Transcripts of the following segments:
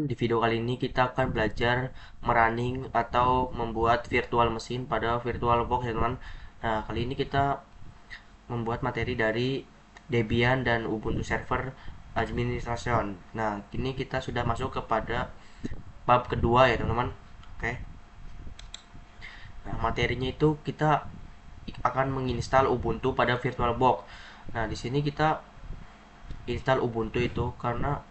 di video kali ini kita akan belajar merunning atau membuat virtual mesin pada VirtualBox ya teman. Nah, kali ini kita membuat materi dari Debian dan Ubuntu Server Administration. Nah, kini kita sudah masuk kepada bab kedua ya teman-teman. Oke. Nah, materinya itu kita akan menginstal Ubuntu pada VirtualBox. Nah, di sini kita install Ubuntu itu karena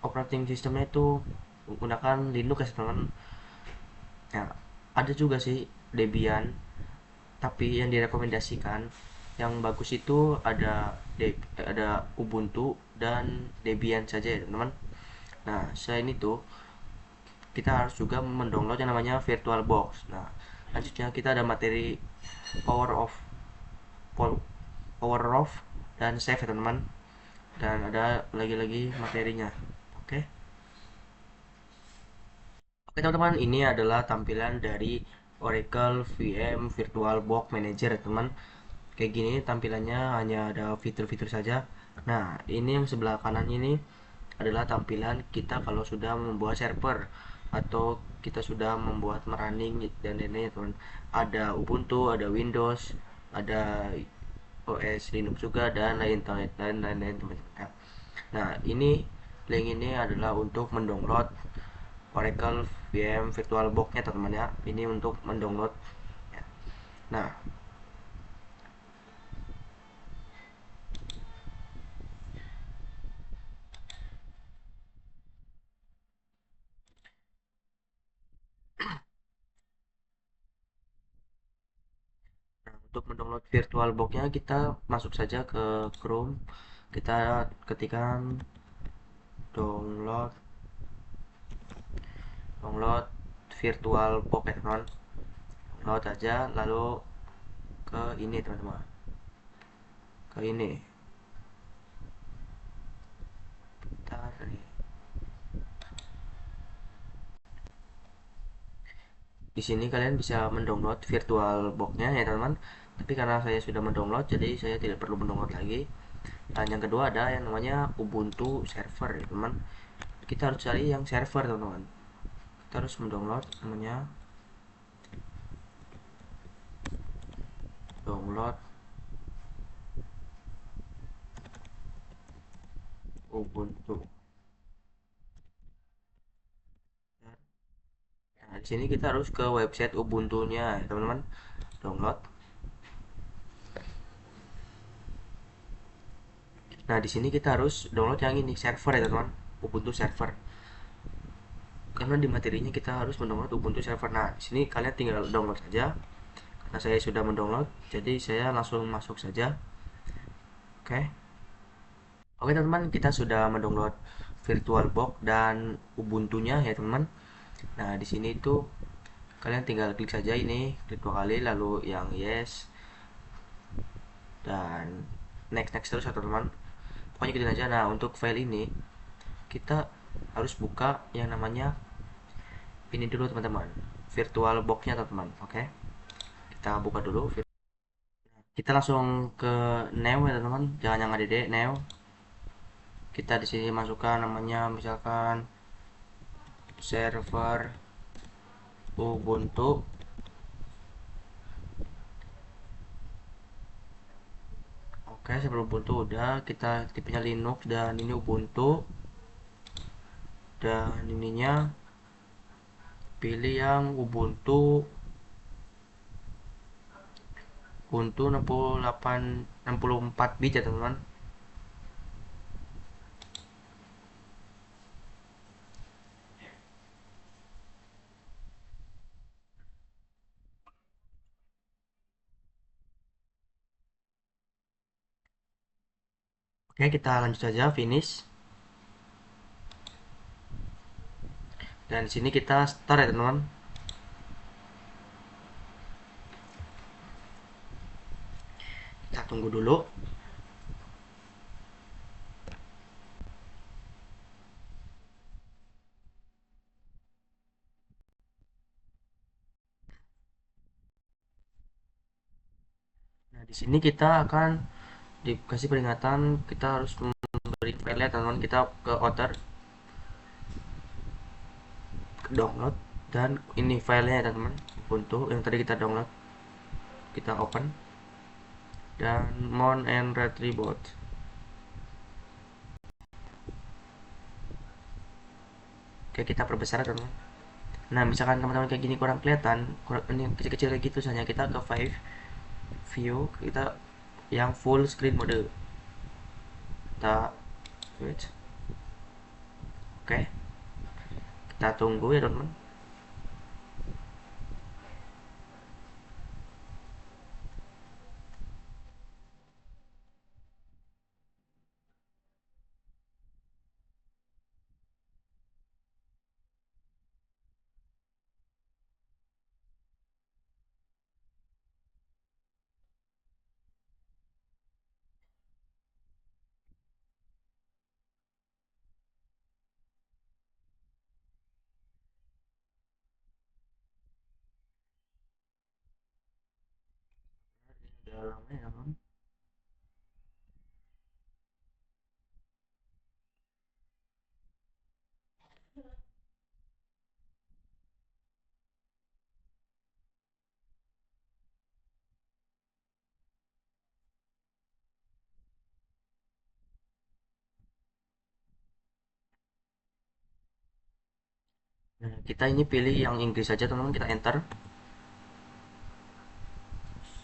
operating sistemnya itu menggunakan Linux ya teman-teman. Nah, ada juga sih Debian, tapi yang direkomendasikan yang bagus itu ada Ubuntu dan Debian saja ya teman-teman. Nah, selain itu kita harus juga mendownload yang namanya VirtualBox. Nah, lanjutnya kita ada materi power off, power off dan save ya teman-teman. Dan ada lagi-lagi materinya. Oke. Oke teman-teman, ini adalah tampilan dari Oracle VM VirtualBox Manager ya teman. Kayak gini tampilannya, hanya ada fitur-fitur saja. Nah, ini yang sebelah kanan ini adalah tampilan kita kalau sudah membuat server atau kita sudah membuat merunning dan lain-lain ya teman. Ada Ubuntu, ada Windows, ada OS Linux juga dan lain-lain teman-teman. Nah, ini link ini adalah untuk mendownload Oracle VM VirtualBox-nya teman-teman ya. Ini untuk mendownload ya. Nah, untuk mendownload VirtualBox-nya kita masuk saja ke Chrome. Kita ketikkan download download VirtualBox ya teman. Download aja lalu ke ini teman-teman. Ke ini. Bentar nih. Di sini kalian bisa mendownload VirtualBox-nya ya teman-teman. Tapi karena saya sudah mendownload, jadi saya tidak perlu mendownload lagi. Dan yang kedua ada yang namanya Ubuntu Server ya teman. Kita harus cari yang server teman-teman. Kita harus mendownload namanya download Ubuntu. Nah, di sini kita harus ke website Ubuntu-nya ya teman-teman. Download. Nah, di sini kita harus download yang ini server ya teman-teman. Ubuntu server. Karena di materinya kita harus mendownload Ubuntu server. Nah, di sini kalian tinggal download saja. Karena saya sudah mendownload, jadi saya langsung masuk saja. Oke. Oke teman-teman, kita sudah mendownload VirtualBox dan Ubuntu-nya ya teman-teman. Nah, di sini itu kalian tinggal klik saja ini, klik 2 kali lalu yang yes dan next next terus ya teman-teman. Pokoknya ikutin aja. Nah, untuk file ini kita harus buka yang namanya ini dulu teman-teman, VirtualBox-nya teman-teman. Oke. Kita buka dulu. Kita langsung ke new ya teman-teman, jangan yang add new. Kita di sini masukkan namanya misalkan server Ubuntu. Oke, server Ubuntu udah, kita tipenya Linux dan ini Ubuntu. Dan ininya pilih yang Ubuntu Ubuntu 68 64 bit ya teman-teman. Oke, kita lanjut saja finish. Dan di sini kita start ya teman-teman. Kita tunggu dulu. Nah, di sini kita akan dikasih peringatan kita harus memberi file teman-teman. Kita ke outer. download, dan ini filenya ya teman-teman, Ubuntu yang tadi kita download, kita open, dan mount and retrieve. Oke, kita perbesar teman-teman. Nah, misalkan teman-teman kayak gini kurang kelihatan, ini kecil-kecil kayak gitu, hanya kita ke Five view, kita yang full screen mode, kita switch. Oke, kita tunggu ya teman-teman. Udah lama ya teman-teman. Nah, kita ini pilih yang Inggris saja teman-teman, kita enter.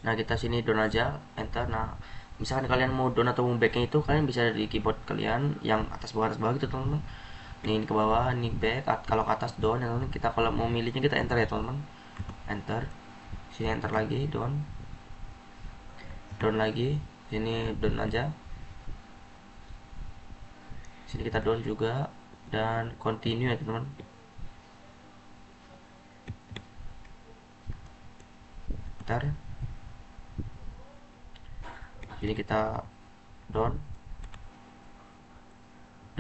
Nah, kita sini down aja, enter. Nah, misalkan kalian mau down atau mau backnya itu kalian bisa di keyboard kalian yang atas bawah gitu teman-teman. Ini ke bawah, ini back. Kalau ke atas down ya teman-teman. Kita kalau mau milihnya kita enter ya teman-teman, enter. Sini enter lagi, down, down lagi, sini down aja, sini kita down juga, dan continue ya teman-teman. Enter. Sini kita down,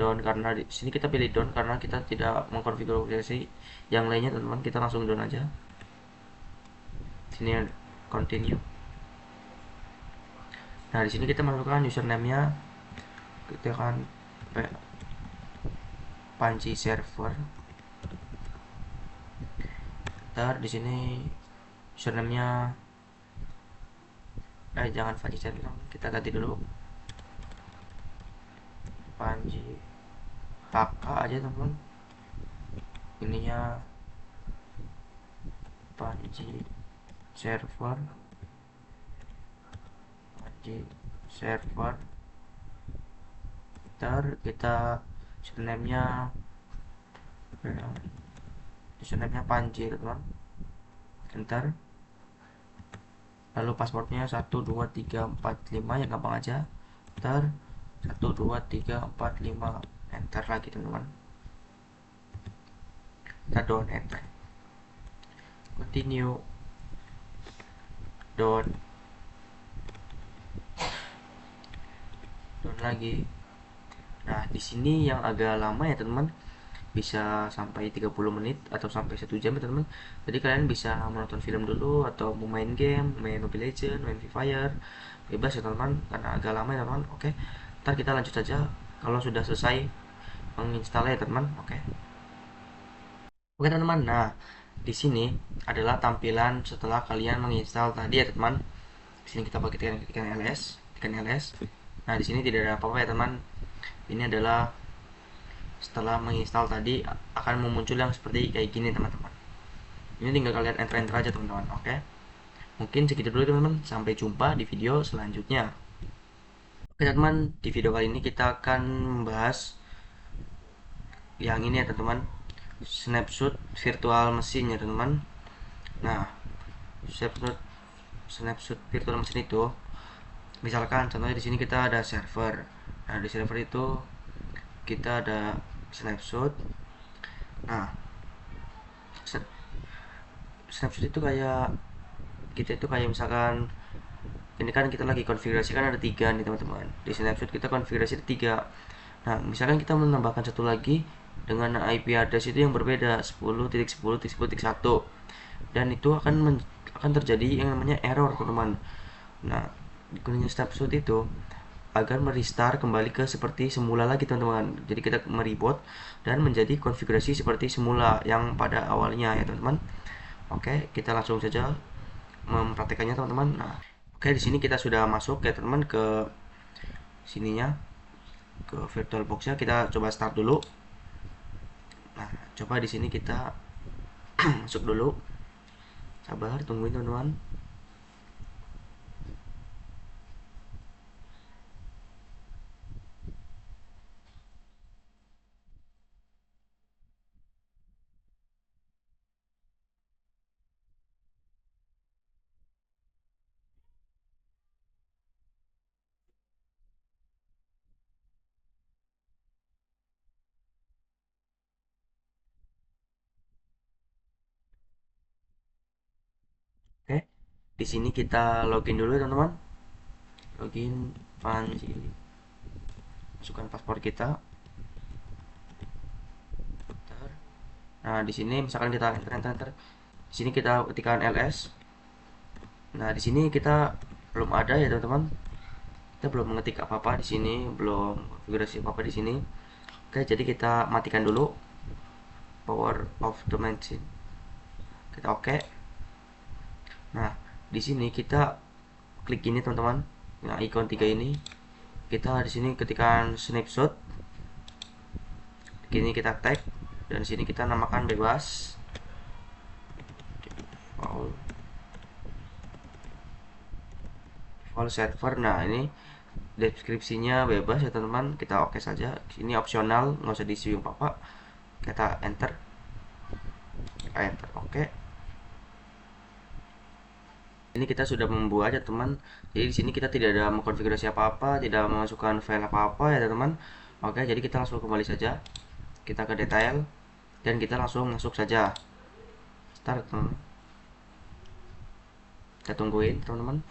down karena di sini kita pilih down karena kita tidak mengkonfigurasi yang lainnya teman-teman, kita langsung down aja. Sini continue. Nah, di sini kita masukkan username-nya, kita akan Panji server. Ntar di sini username-nya jangan Panji server, kita ganti dulu Panji HK aja teman-teman. Ininya Panji server, Panji server. Ntar kita username-nya Panji teman-teman. Enter. Lalu passwordnya 12345 yang gampang aja. Ntar 12345, enter lagi teman-teman. Kita down, enter, continue, down, down lagi. Nah, di sini yang agak lama ya teman-teman, bisa sampai 30 menit atau sampai 1 jam ya teman-teman. Jadi kalian bisa menonton film dulu atau mau main game, main Mobile Legends, main Free Fire, bebas ya teman-teman, karena agak lama ya teman-teman. Oke, ntar kita lanjut saja kalau sudah selesai menginstal ya teman-teman. Oke teman-teman, nah di sini adalah tampilan setelah kalian menginstal tadi ya teman. Di sini kita pakai tekan ls, tekan ls. Nah, di sini tidak ada apa-apa ya teman. Ini adalah setelah menginstal tadi akan memuncul yang seperti kayak gini teman-teman. Ini tinggal kalian enter aja teman-teman. Oke, mungkin segitu dulu teman-teman, sampai jumpa di video selanjutnya. Oke teman-teman, di video kali ini kita akan membahas yang ini ya teman-teman, snapshot virtual mesin ya teman-teman. Nah, snapshot virtual mesin itu misalkan contohnya di sini kita ada server. Nah, di server itu kita ada snapshot. Nah, snapshot itu kayak kita itu kayak misalkan ini kan kita lagi konfigurasi kan ada 3 nih teman-teman. Di snapshot kita konfigurasi ada 3. Nah, misalkan kita menambahkan satu lagi dengan IP address itu yang berbeda 10.10.10.1, dan itu akan terjadi yang namanya error teman-teman. Nah, di gunanya snapshot itu agar merestart kembali ke seperti semula lagi teman-teman. Jadi kita mereboot dan menjadi konfigurasi seperti semula yang pada awalnya ya teman-teman. Oke, kita langsung saja mempraktekannya teman-teman. Nah, oke, di sini kita sudah masuk ya teman-teman ke sininya, ke VirtualBox-nya. Kita coba start dulu. Nah, coba di sini kita masuk dulu. Sabar, tungguin teman-teman. Oke, di sini kita login dulu teman-teman. Login Panji. Masukkan paspor kita. Bentar. Nah, di sini misalkan kita enter. Di sini kita ketikkan ls. Nah, di sini kita belum ada ya teman-teman. Kita belum mengetik apa-apa di sini, belum konfigurasi apa-apa di sini. Oke, jadi kita matikan dulu power of the machine. Kita oke. Nah, di sini kita klik ini teman-teman. Nah, ikon 3 ini. Kita di sini ketikkan snapshot. Ini kita tag dan sini kita namakan bebas. Default server. Nah, ini deskripsinya bebas ya teman-teman, kita oke saja. Ini opsional, nggak usah diisi apa-apa. Kita enter. Oke. Ini kita sudah membuat ya teman. Jadi di sini kita tidak ada mengkonfigurasi apa-apa, tidak memasukkan file apa-apa ya teman. Oke, jadi kita langsung kembali saja. Kita ke detail dan kita langsung masuk saja. Start teman. Kita tungguin teman-teman.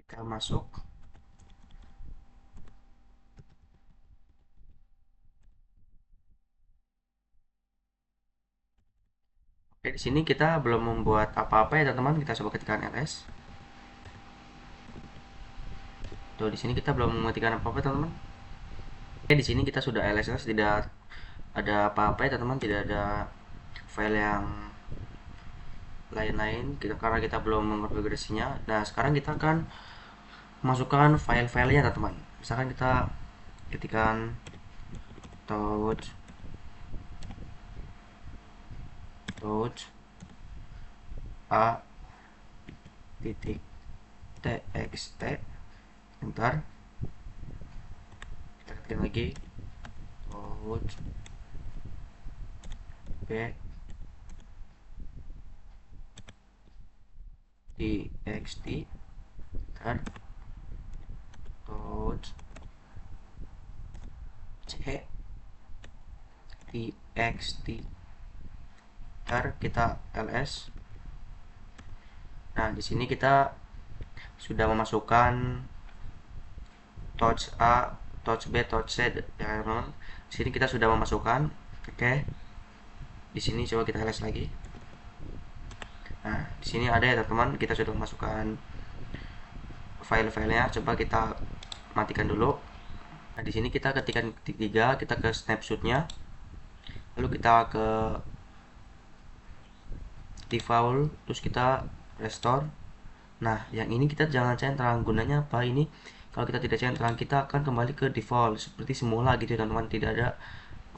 Kita masuk. Oke, di sini kita belum membuat apa-apa ya teman-teman. Kita coba ketikkan ls. Tuh, di sini kita belum mengetikkan apa-apa teman-teman. Oke, di sini kita sudah ls, tidak ada apa-apa ya teman-teman, tidak ada file yang lain-lain kita karena kita belum mengkonfigurasinya. Nah, sekarang kita akan masukkan file-filenya teman-teman. Misalkan kita ketikkan touch a titik txt, ntar kita ketikkan lagi touch b txt, ntar touch c txt, ntar kita ls. Nah, di sini kita sudah memasukkan touch a, touch b, touch c ya teman. Di sini kita sudah memasukkan. Oke. Di sini coba kita ls lagi. Nah, di sini ada ya teman-teman, kita sudah memasukkan file-filenya. Coba kita matikan dulu. Nah, di sini kita ketikkan titik 3, kita ke snapshotnya. Lalu kita ke default, terus kita restore. Nah, yang ini kita jangan centang. Gunanya apa ini? Kalau kita tidak centang, kita akan kembali ke default seperti semula gitu ya teman-teman. Tidak ada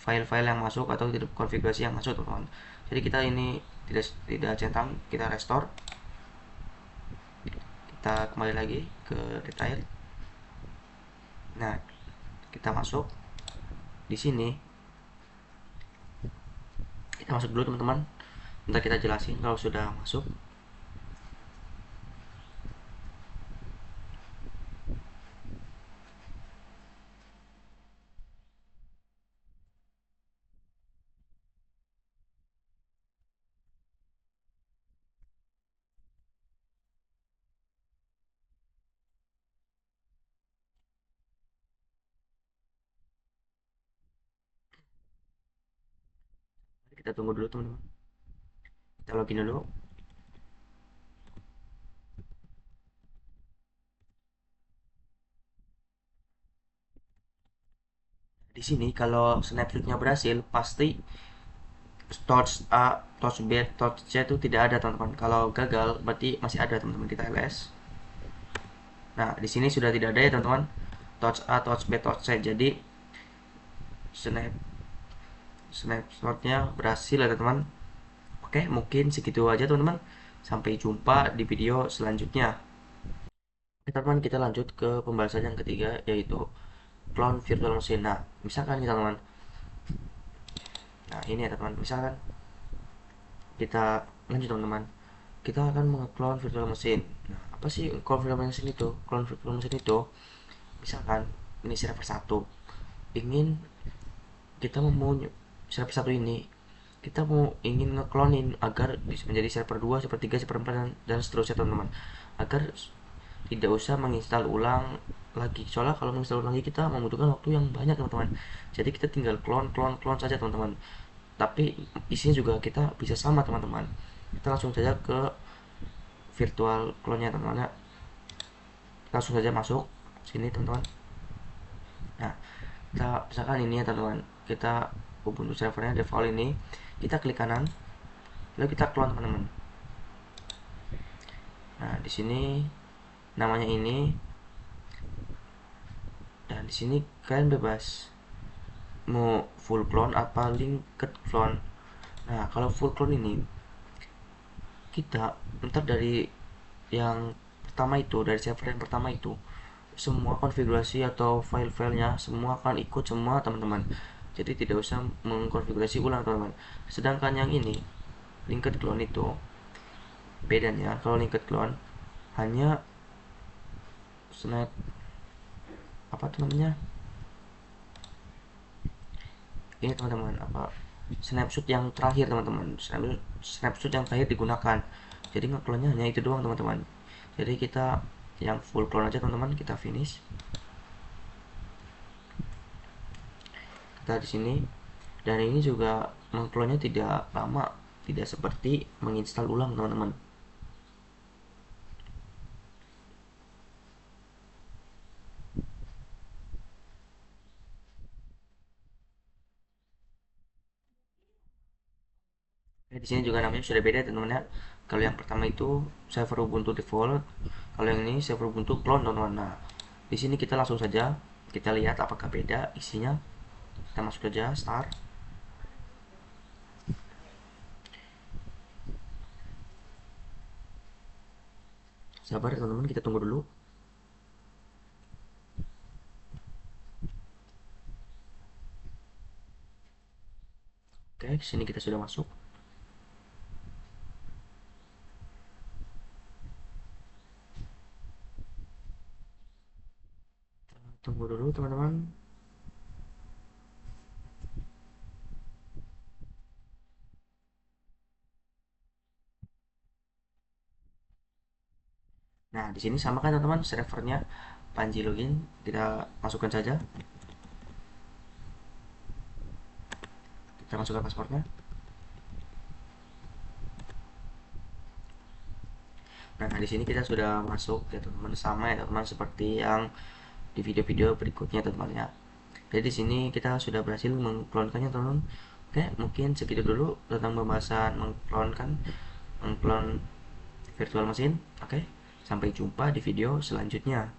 file-file yang masuk atau tidak konfigurasi yang masuk teman-teman. Jadi kita ini tidak centang, kita restore. Kita kembali lagi ke detail. Nah, kita masuk di sini. Kita masuk dulu teman-teman. Nanti kita jelasin kalau sudah masuk. Kita tunggu dulu teman-teman, kita login dulu. Di sini kalau snapshotnya berhasil, pasti torch A, torch B, torch C itu tidak ada teman-teman. Kalau gagal berarti masih ada teman-teman. Kita ls. Nah di sini sudah tidak ada ya teman-teman, torch A, torch B, torch C. Jadi snapshotnya berhasil ya teman-teman. Oke, mungkin segitu aja teman-teman. Sampai jumpa di video selanjutnya. Oke teman-teman, kita lanjut ke pembahasan yang ketiga, yaitu clone virtual machine. Nah misalkan kita teman-teman, nah ini ya teman-teman, misalkan kita lanjut teman-teman, kita akan mengclone virtual machine. Nah apa sih clone virtual machine itu? Clone virtual machine itu, misalkan ini server 1, ingin kita mau server 1 ini kita mau ingin ngeklonin agar bisa menjadi server 2, server 3, server 4, dan seterusnya teman-teman, agar tidak usah menginstal ulang lagi. Soalnya kalau menginstal ulang lagi kita membutuhkan waktu yang banyak teman-teman. Jadi kita tinggal clone saja teman-teman. Tapi isinya juga kita bisa sama teman-teman. Kita langsung saja ke virtual clone-nya teman-teman. Langsung saja masuk sini teman-teman. Nah, kita misalkan ini ya teman-teman. Kita Ubuntu servernya default ini. Kita klik kanan, lalu kita clone teman-teman. Nah, di sini namanya ini, dan di sini kalian bebas mau full clone apa linked clone. Nah kalau full clone ini, kita ntar dari yang pertama itu, dari server yang pertama itu, semua konfigurasi atau file-filenya semua akan ikut semua teman-teman. Jadi tidak usah mengkonfigurasi ulang teman-teman. Sedangkan yang ini linked clone itu bedanya, kalau linked clone hanya snap apa tuh namanya, ini teman-teman, apa, snapshot yang terakhir teman-teman, snapshot yang terakhir digunakan. Jadi ngeklonnya hanya itu doang teman-teman. Jadi kita yang full clone aja teman-teman, kita finish. Kita di sini, dan ini juga mengklonnya tidak lama, tidak seperti menginstal ulang teman-teman. Di sini juga namanya sudah beda teman-teman ya. Kalau yang pertama itu server Ubuntu default, kalau yang ini server Ubuntu clone teman-teman. Nah, di sini kita langsung saja kita lihat apakah beda isinya. Kita masuk saja start. Sabar teman-teman, kita tunggu dulu. Oke, sini kita sudah masuk. Tunggu dulu teman-teman. Nah, di sini sama kan teman-teman, servernya Panji login, kita masukkan saja. Kita masukkan pasportnya. Nah, di sini kita sudah masuk ya teman-teman, sama ya teman-teman seperti yang di video-video berikutnya teman-teman ya. Jadi di sini kita sudah berhasil mengklonkannya teman-teman. Oke, mungkin segitu dulu tentang pembahasan mengklon virtual machine. Oke, sampai jumpa di video selanjutnya.